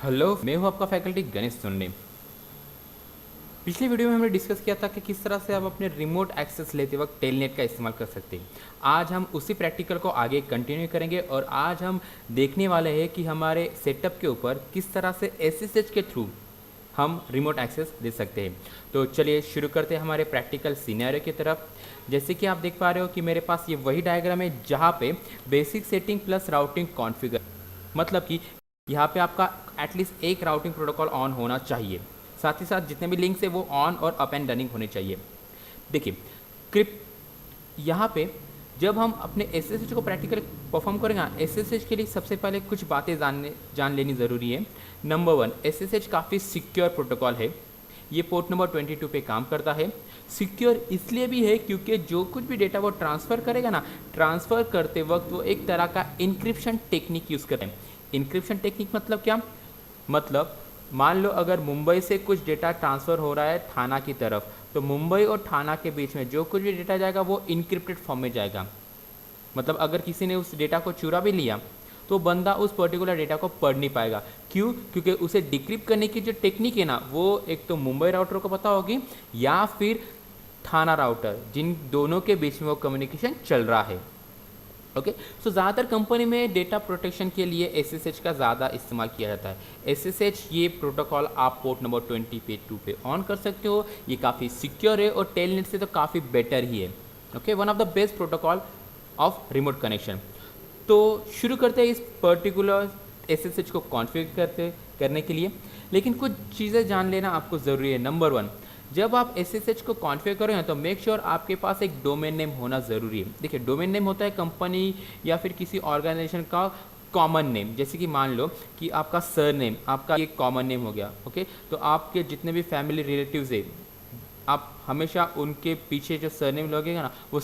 Hello, मैं हूं आपका फैकल्टी गणेश सुन्नी। पिछले वीडियो में हमने डिस्कस किया था कि किस तरह से आप अपने रिमोट एक्सेस लेते वक्त टेलनेट का इस्तेमाल कर सकते हैं। आज हम उसी प्रैक्टिकल को आगे कंटिन्यू करेंगे और आज हम देखने वाले हैं कि हमारे सेटअप के ऊपर किस तरह से एसएसएच के थ्रू हम रिमोट एक्सेस दे सकते हैं। तो चलिए शुरू करते हैं हमारे प्रैक्टिकल सिनेरियो की तरफ। जैसे कि आप देख पा रहे हो कि मेरे पास ये वही डायग्राम है जहाँ पे basic setting plus routing configure, मतलब कि यहाँ पे आपका एटलीस्ट एक राउटिंग प्रोटोकॉल ऑन होना चाहिए, साथ ही साथ जितने भी लिंक्स है वो ऑन और अप एंड रनिंग होने चाहिए। देखिए क्रिप यहाँ पे जब हम अपने एसएसएच को प्रैक्टिकल परफॉर्म करेंगे, एसएसएच के लिए सबसे पहले कुछ बातें जान लेनी ज़रूरी है। नंबर 1, एसएसएच काफ़ी सिक्योर प्रोटोकॉल है। ये पोर्ट नंबर 22 पे काम करता है। सिक्योर इसलिए भी है क्योंकि जो कुछ भी डेटा वो ट्रांसफ़र करेगा ना, ट्रांसफ़र करते वक्त वो एक तरह का इंक्रिप्शन टेक्निक यूज़ करते हैं। इंक्रिप्शन टेक्निक मतलब क्या? मतलब मान लो अगर मुंबई से कुछ डेटा ट्रांसफ़र हो रहा है थाना की तरफ, तो मुंबई और थाना के बीच में जो कुछ भी डेटा जाएगा वो इनक्रिप्टेड फॉर्म में जाएगा। मतलब अगर किसी ने उस डेटा को चुरा भी लिया तो बंदा उस पर्टिकुलर डेटा को पढ़ नहीं पाएगा। क्यों? क्योंकि उसे डिक्रिप्ट करने की जो टेक्निक है ना, वो एक तो मुंबई राउटर को पता होगी या फिर थाना राउटर, जिन दोनों के बीच में वो कम्युनिकेशन चल रहा है। ओके, सो ज़्यादातर कंपनी में डेटा प्रोटेक्शन के लिए एसएसएच का ज़्यादा इस्तेमाल किया जाता है। एसएसएच ये प्रोटोकॉल आप पोर्ट नंबर 22 पे ऑन कर सकते हो। ये काफ़ी सिक्योर है और टेलनेट से तो काफ़ी बेटर ही है। Okay, one of the best protocol of remote connection. तो शुरू करते हैं इस पर्टिकुलर एसएसएच को कॉन्फ़िगर करने के लिए, लेकिन कुछ चीज़ें जान लेना आपको ज़रूरी है। नंबर 1, जब आप एसएसएच को कॉन्फ़िगर करें तो मेक श्योर आपके पास एक डोमेन नेम होना ज़रूरी है। देखिए डोमेन नेम होता है कंपनी या फिर किसी ऑर्गेनाइजेशन का कॉमन नेम। जैसे कि मान लो कि आपका सर नेम आपका एक कॉमन नेम हो गया। ओके, तो आपके जितने भी फैमिली रिलेटिव्स है, आप हमेशा उनके पीछे जो सर नेम लगेगा ना वो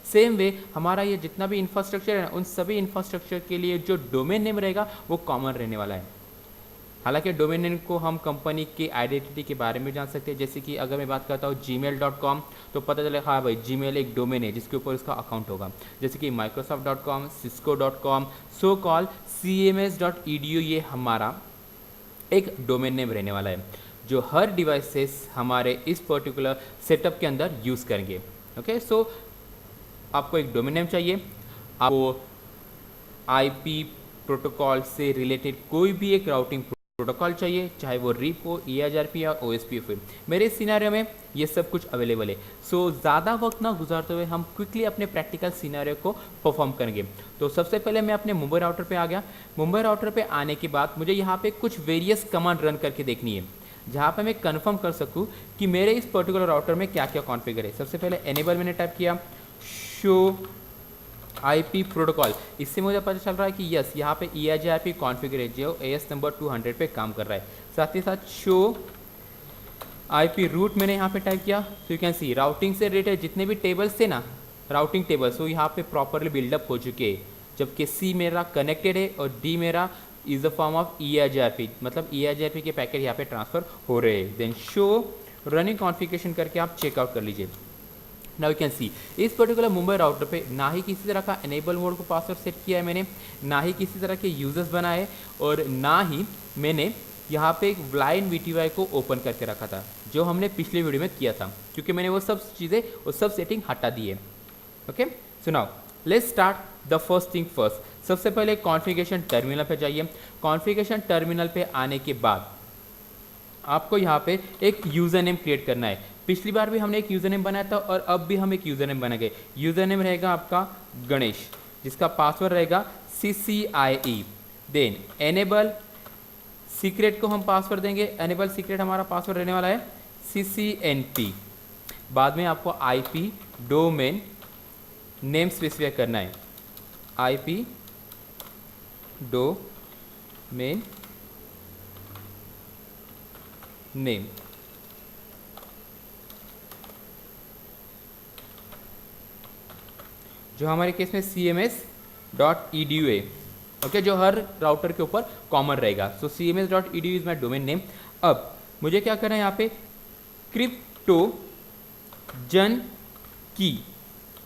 सेम वे हमारा ये जितना भी इंफ्रास्ट्रक्चर है ना, उन सभी इंफ्रास्ट्रक्चर के लिए जो डोमेन नेम रहेगा वो कॉमन रहने वाला है। हालांकि डोमेन नेम को हम कंपनी की आइडेंटिटी के बारे में जान सकते हैं। जैसे कि अगर मैं बात करता हूँ gmail.com, तो पता चले हाँ भाई जीमेल एक डोमेन है जिसके ऊपर उसका अकाउंट होगा। जैसे कि microsoft.com, cisco.com, सो कॉल cms.edu, ये हमारा एक डोमेन नेम रहने वाला है जो हर डिवाइसेस हमारे इस पर्टिकुलर सेटअप के अंदर यूज़ करेंगे। ओके, सो आपको एक डोमेन नेम चाहिए, आपको आईपी प्रोटोकॉल से रिलेटेड कोई भी एक राउटिंग प्रोटोकॉल चाहिए, चाहे वो रिप हो, EIGRP या OSPF हो। मेरे सिनेरियो में ये सब कुछ अवेलेबल है। सो ज़्यादा वक्त ना गुजारते हुए हम क्विकली अपने प्रैक्टिकल सिनेरियो को परफॉर्म करेंगे। तो सबसे पहले मैं अपने मुंबई राउटर पे आ गया। मुंबई राउटर पे आने के बाद मुझे यहाँ पे कुछ वेरियस कमांड रन करके देखनी है जहाँ पे मैं कंफर्म कर सकूँ कि मेरे इस पर्टिकुलर राउटर में क्या क्या कॉन्फ़िगर है। सबसे पहले एनेबल मैंने टाइप किया, शो आईपी प्रोटोकॉल, इससे मुझे पता चल रहा है कि यस यहाँ पे EIGRP कॉन्फ़िगर है जो AS नंबर 200 पे काम कर रहा है। साथ ही साथ शो आईपी रूट मैंने यहाँ पे टाइप किया। तो यू कैन सी राउटिंग से रिलेटेड जितने भी टेबल्स थे ना, राउटिंग टेबल्स, वो यहाँ पे प्रॉपरली बिल्डअप हो चुके हैं। जबकि C मेरा कनेक्टेड है और D मेरा is the form of EIGRP, मतलब EIGRP के पैकेट यहाँ पे ट्रांसफ़र हो रहे हैं। देन शो रनिंग कॉन्फ़िगरेशन करके आप चेकआउट कर लीजिए। नाउ यू कैन सी इस पर्टिकुलर मुंबई राउटर पे ना ही किसी तरह का एनेबल मोड को पासवर्ड सेट किया है मैंने, ना ही किसी तरह के यूजर्स बनाए, और ना ही मैंने यहाँ पे एक ब्लाइंड VTY को ओपन करके रखा था जो हमने पिछले वीडियो में किया था, क्योंकि मैंने वो सब चीज़ें, वो सब सेटिंग हटा दी है। Okay, so now let's start the first thing first. सबसे पहले कॉन्फ़िगरेशन टर्मिनल पे जाइए। कॉन्फ़िगरेशन टर्मिनल पे आने के बाद आपको यहाँ पे एक यूज़र नेम क्रिएट करना है। पिछली बार भी हमने एक यूज़र नेम बनाया था और अब भी हम एक यूज़र नेम बनाएंगे। यूज़र नेम रहेगा आपका गणेश, जिसका पासवर्ड रहेगा CCIE। देन एनेबल सीक्रेट को हम पासवर्ड देंगे। एनेबल सीक्रेट हमारा पासवर्ड रहने वाला है CCNP। बाद में आपको IP डोमेन नेम स्पेसिफाई करना है, IP डोमेन नेम। जो हमारे केस में cms.edu है। ओके, जो हर राउटर के ऊपर कॉमन रहेगा। सो cms.edu is my domain name. अब मुझे क्या करना है, यहाँ पे क्रिप्टोजन की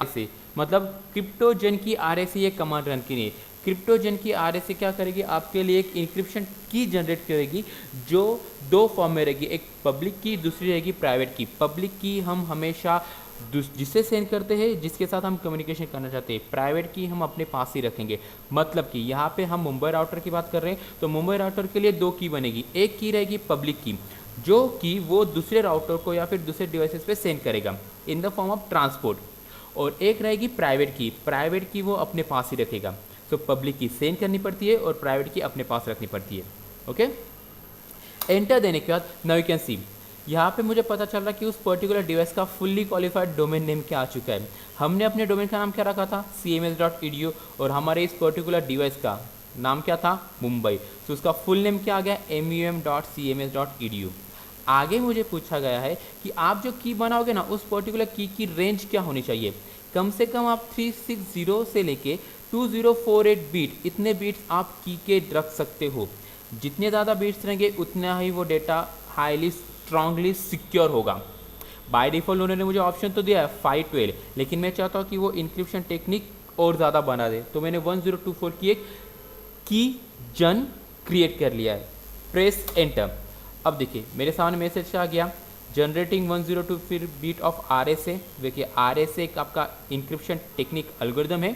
से, मतलब क्रिप्टोजन की RAC ये कमांड रन की नहीं है। क्रिप्टोजन की RSA क्या करेगी, आपके लिए एक इंक्रिप्शन की जनरेट करेगी जो दो फॉर्म में रहेगी, एक पब्लिक की, दूसरी रहेगी प्राइवेट की। पब्लिक की हम हमेशा जिससे सेंड करते हैं, जिसके साथ हम कम्युनिकेशन करना चाहते हैं। प्राइवेट की हम अपने पास ही रखेंगे। मतलब कि यहाँ पे हम मुंबई राउटर की बात कर रहे हैं, तो मुंबई राउटर के लिए दो की बनेगी। एक की रहेगी पब्लिक की, जो कि वो दूसरे राउटर को या फिर दूसरे डिवाइसेस पे सेंड करेगा in the form of transport, और एक रहेगी प्राइवेट की। प्राइवेट की वो अपने पास ही रखेगा। सो पब्लिक की सेंड करनी पड़ती है और प्राइवेट की अपने पास रखनी पड़ती है। ओके, एंटर देने के बाद नाउ यू कैन सी, यहाँ पे मुझे पता चल रहा है कि उस पर्टिकुलर डिवाइस का फुल्ली क्वालिफाइड डोमेन नेम क्या आ चुका है। हमने अपने डोमेन का नाम क्या रखा था, cms.edu, और हमारे इस पर्टिकुलर डिवाइस का नाम क्या था, मुंबई। तो उसका फुल नेम क्या आ गया, mum.cms.edu। आगे मुझे पूछा गया है कि आप जो की बनाओगे ना, उस पर्टिकुलर की रेंज क्या होनी चाहिए। कम से कम आप 360 से लेके 2048 बीट, इतने बीट्स आप की के रख सकते हो। जितने ज़्यादा बीट्स रहेंगे उतना ही वो डेटा हाईली स्ट्रांगली सिक्योर होगा। बाय डिफ़ॉल्ट उन्होंने मुझे ऑप्शन तो दिया है 512, लेकिन मैं चाहता हूँ कि वो इंक्रिप्शन टेक्निक और ज़्यादा बना दे, तो मैंने 1024 की एक की जन क्रिएट कर लिया है। Press enter. अब देखिए मेरे सामने मैसेज आ गया, जनरेटिंग 102 बीट ऑफ RSA। देखिए RSA एक आपका इंक्रिप्शन टेक्निक एल्गोरिदम है।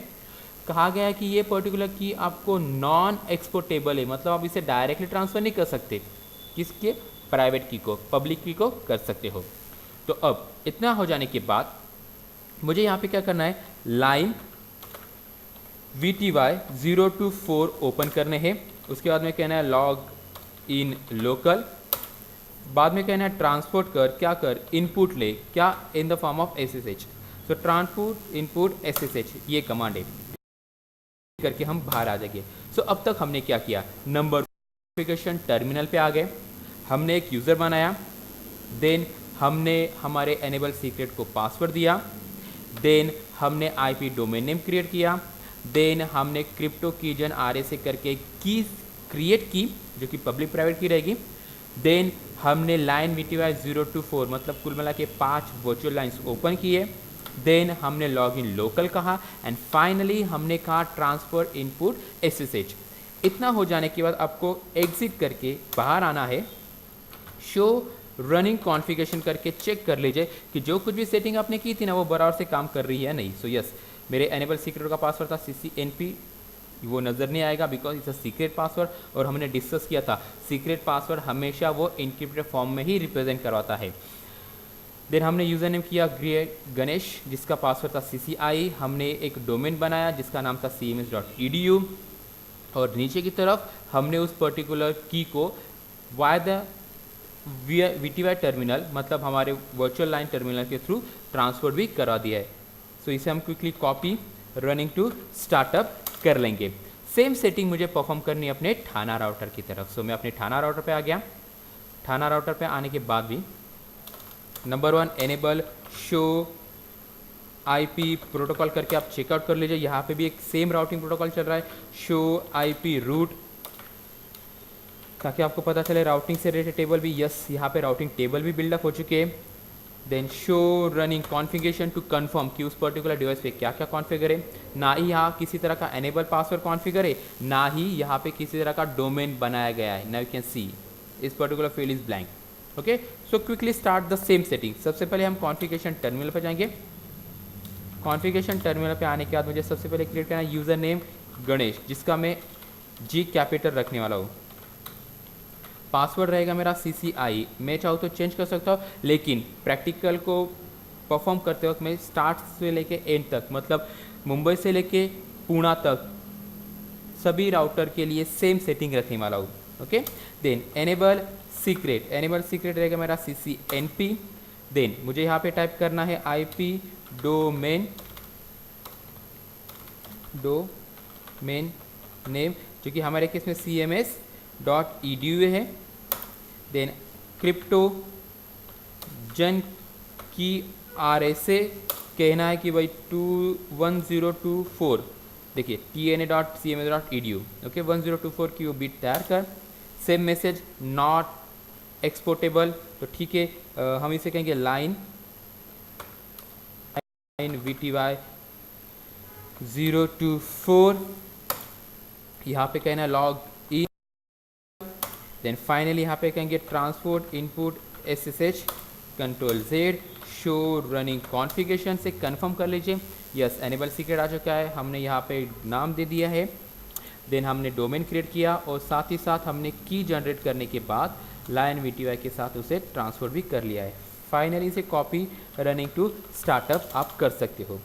कहा गया है कि ये पर्टिकुलर की आपको नॉन एक्सपोर्टेबल है, मतलब आप इसे डायरेक्टली ट्रांसफ़र नहीं कर सकते। किसके, प्राइवेट की को, पब्लिक की को कर सकते हो। तो अब इतना हो जाने के बाद मुझे यहाँ पे क्या करना है, लाइन VTY 024 ओपन करने हैं। उसके बाद में कहना है लॉग इन लोकल, बाद में कहना है ट्रांसपोर्ट कर, क्या कर, इनपुट ले, क्या, in the form of SSH। So transport input SSH ये कमांड है, करके हम बाहर आ जाएंगे। सो अब तक हमने क्या किया, नंबर कॉन्फ़िगरेशन टर्मिनल पे आ गए, हमने एक यूज़र बनाया, देन हमने हमारे एनेबल सीक्रेट को पासवर्ड दिया, देन हमने IP डोमेन नेम क्रिएट किया, देन हमने क्रिप्टो कीजन RSA करके की क्रिएट की जो कि पब्लिक प्राइवेट की रहेगी, देन हमने लाइन VTY 024 मतलब कुल मिला के 5 वर्चुअल लाइन्स ओपन किए, देन हमने लॉग इन लोकल कहा, एंड फाइनली हमने कहा ट्रांसफर इनपुट SSH। इतना हो जाने के बाद आपको एग्जिट करके बाहर आना है। शो रनिंग कॉन्फ़िगरेशन करके चेक कर लीजिए कि जो कुछ भी सेटिंग आपने की थी ना वो बराबर से काम कर रही है नहीं। सो यस, मेरे एनेबल सीक्रेट का पासवर्ड था CCNP, वो नज़र नहीं आएगा because it's a secret password, और हमने डिस्कस किया था सीक्रेट पासवर्ड हमेशा वो इनक्रिप्टेड फॉर्म में ही रिप्रेजेंट करवाता है। देन हमने यूज़र नेम किया गणेश जिसका पासवर्ड था CCI, हमने एक डोमेन बनाया जिसका नाम था cms.edu, और नीचे की तरफ हमने उस पर्टिकुलर की को वाई द VTY टर्मिनल मतलब हमारे वर्चुअल लाइन टर्मिनल के थ्रू ट्रांसफर भी करवा दिया है। सो इसे हम quickly copy running to startup कर लेंगे। सेम सेटिंग मुझे परफॉर्म करनी है अपने ठाना राउटर की तरफ। सो मैं अपने ठाना राउटर पे आ गया। ठाना राउटर पे आने के बाद भी number 1 enable show IP protocol करके आप चेकआउट कर लीजिए। यहाँ पे भी एक सेम राउटिंग प्रोटोकॉल चल रहा है, शो IP रूट, ताकि आपको पता चले राउटिंग से रिलेटेड टेबल भी, यस यहाँ पे राउटिंग टेबल भी बिल्डअप हो चुके हैं। Then show running configuration to confirm कि उस पर्टिकुलर डिवाइस पे क्या क्या कॉन्फ़िगर है। ना ही यहाँ किसी तरह का एनेबल पासवर्ड कॉन्फ़िगर है, ना ही यहाँ पे किसी तरह का डोमेन बनाया गया है। नाउ यू कैन सी इस particular field is blank. Okay, so quickly start the same setting. सबसे पहले हम कॉन्फ़िगरेशन टर्मिनल पर जाएंगे। कॉन्फ़िगरेशन टर्मिनल पे आने के बाद मुझे सबसे पहले क्रिएट करना है यूज़र नेम गणेश, जिसका मैं G कैपिटल रखने वाला हूँ। पासवर्ड रहेगा मेरा CCI, मैं चाहूँ तो चेंज कर सकता हूँ, लेकिन प्रैक्टिकल को परफॉर्म करते वक्त मैं स्टार्ट से लेके एंड तक मतलब मुंबई से लेके पुणे तक सभी राउटर के लिए सेम सेटिंग रखने वाला हूँ। Okay, then enable secret, enable secret रहेगा मेरा CCNP। देन मुझे यहाँ पे टाइप करना है IP डोमेन नेम जो कि हमारे केस में CMS.edu है। देन क्रिप्टो जन की RSA कहना है कि भाई 1024, देखिए tna.cms.edu। ओके, 1024 की वो बिट तैयार कर। सेम मैसेज नॉट एक्सपोर्टेबल, तो ठीक है, हम इसे कहेंगे लाइन VTY 024 यहाँ पे कहना है लॉग इन, देन फाइनली यहाँ पे कहेंगे transport input SSH control Z show running configuration से कंफर्म कर लीजिए। यस, एनेबल सीक्रेट आ चुका है, हमने यहाँ पे नाम दे दिया है। देन हमने डोमेन क्रिएट किया और साथ ही साथ हमने की जनरेट करने के बाद लाइन VTY के साथ उसे ट्रांसफर भी कर लिया है। फाइनली इसे कॉपी रनिंग टू स्टार्टअप आप कर सकते हो।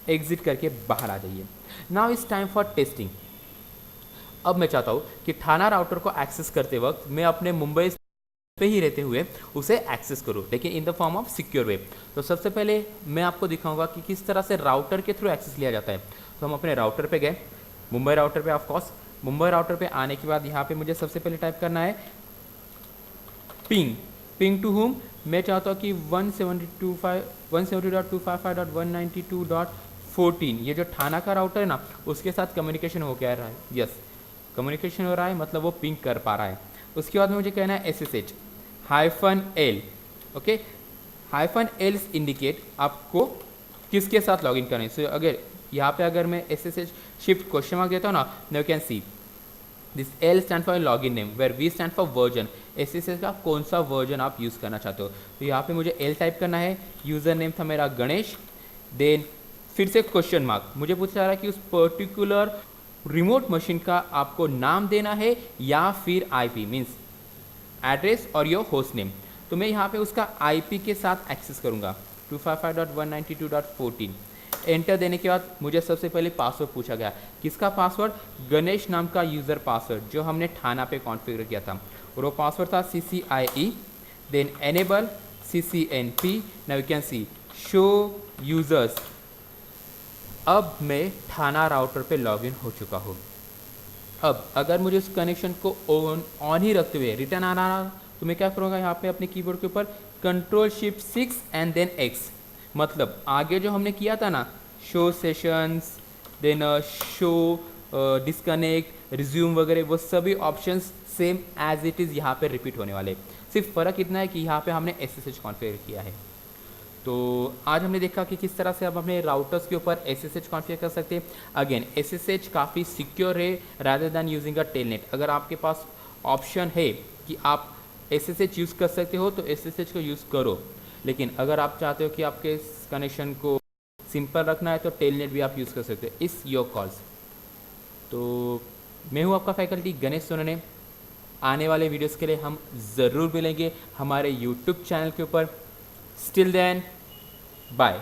एग्जिट करके बाहर आ जाइए। Now it's time for testing. अब मैं चाहता हूँ कि ठाना राउटर को एक्सेस करते वक्त मैं अपने मुंबई पे ही रहते हुए उसे एक्सेस करूँ, लेकिन in the form of secure वे। तो सबसे पहले मैं आपको दिखाऊंगा कि किस तरह से राउटर के थ्रू एक्सेस लिया जाता है। तो हम अपने राउटर पे गए, मुंबई राउटर पे, ऑफ कोर्स मुंबई राउटर पे आने के बाद यहाँ पे मुझे सबसे पहले टाइप करना है पिंग टू हुम। मैं चाहता हूँ कि 170.255.192.14 ये जो ठाना का राउटर है ना, उसके साथ कम्युनिकेशन हो गया रहा है। यस, कम्युनिकेशन हो रहा है, मतलब वो पिंग कर पा रहा है। उसके बाद में मुझे कहना है SSH-L। ओके, -L इंडिकेट आपको किसके साथ लॉगिन करना है। सो अगर यहाँ पे अगर मैं SSH शिफ्ट क्वेश्चन मार्क देता हूँ ना, you can see this L stand for login name where V stand for version. SSH का कौन सा वर्जन आप यूज़ करना चाहते हो। तो यहाँ पे मुझे L टाइप करना है, यूज़र नेम था मेरा गणेश, देन फिर से क्वेश्चन मार्क। मुझे पूछा जा रहा है कि उस पर्टिकुलर रिमोट मशीन का आपको नाम देना है या फिर IP मीन्स एड्रेस और योर होस्ट नेम। तो मैं यहाँ पे उसका IP के साथ एक्सेस करूँगा 255.192.14। एंटर देने के बाद मुझे सबसे पहले पासवर्ड पूछा गया। किसका पासवर्ड? गणेश नाम का यूज़र पासवर्ड जो हमने ठाना पे कॉन्फ़िगर किया था, और वो पासवर्ड था CCIE, then enable CCNP। Now you can see show users. अब मैं ठाना राउटर पे लॉगिन हो चुका हूँ। अब अगर मुझे उस कनेक्शन को ऑन ही रखते हुए रिटर्न आना तो मैं क्या करूँगा, यहाँ पे अपने कीबोर्ड के ऊपर Ctrl+Shift+6 एंड देन X। मतलब आगे जो हमने किया था ना, show sessions, then show disconnect, resume वगैरह, वो सभी options same as it is यहाँ पे रिपीट होने वाले। सिर्फ फ़र्क इतना है कि यहाँ पे हमने SSH कॉन्फ़िगर किया है। तो आज हमने देखा कि किस तरह से आप अपने राउटर्स के ऊपर SSH कॉन्फ़िगर कर सकते हैं। अगेन SSH काफ़ी सिक्योर है rather than using a telnet. अगर आपके पास ऑप्शन है कि आप SSH यूज़ कर सकते हो तो SSH को यूज़ करो, लेकिन अगर आप चाहते हो कि आपके कनेक्शन को सिंपल रखना है तो टेलनेट भी आप यूज़ कर सकते हो। इस योर कॉल्स। तो मैं हूँ आपका फैकल्टी गणेश सोनने। आने वाले वीडियोस के लिए हम ज़रूर मिलेंगे हमारे यूट्यूब चैनल के ऊपर। Still then, bye.